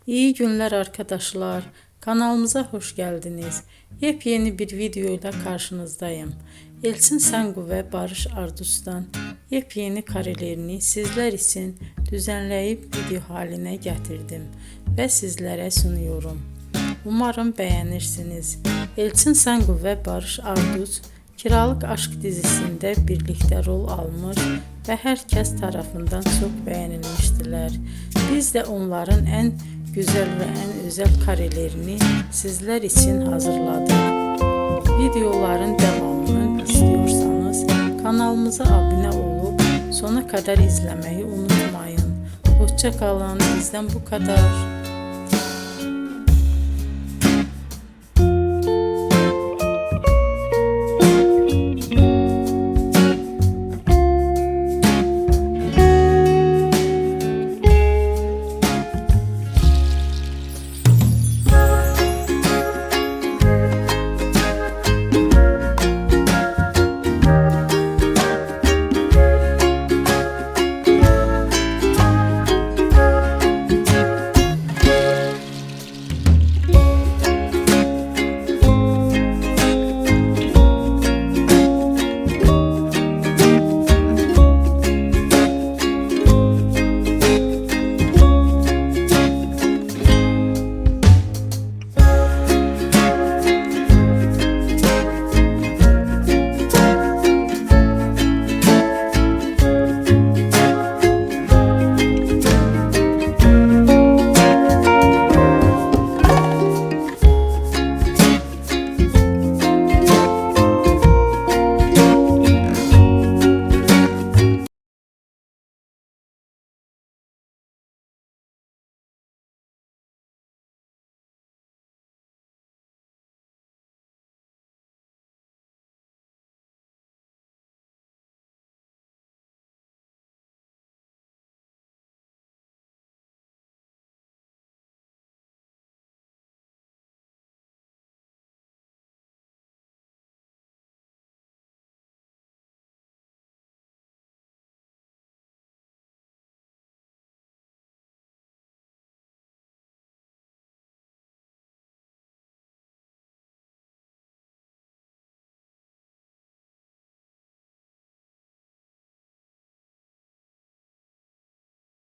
İyi günler arkadaşlar. Kanalımıza hoş geldiniz. Yepyeni bir video ile karşınızdayım. Elçin Sangu ve Barış Ardus'tan yepyeni karelerini sizler için düzenleyip video haline getirdim ve sizlere sunuyorum. Umarım beğenirsiniz. Elçin Sangu ve Barış Ardus Kiralık Aşk dizisinde birlikte rol almış ve herkes tarafından çok beğenilmiştiler. Biz de onların en güzel ve en özel karelerini sizler için hazırladık. Videoların devamını istiyorsanız kanalımıza abone olup sona kadar izlemeyi unutmayın. Hoşça kalın. Bizden bu kadar.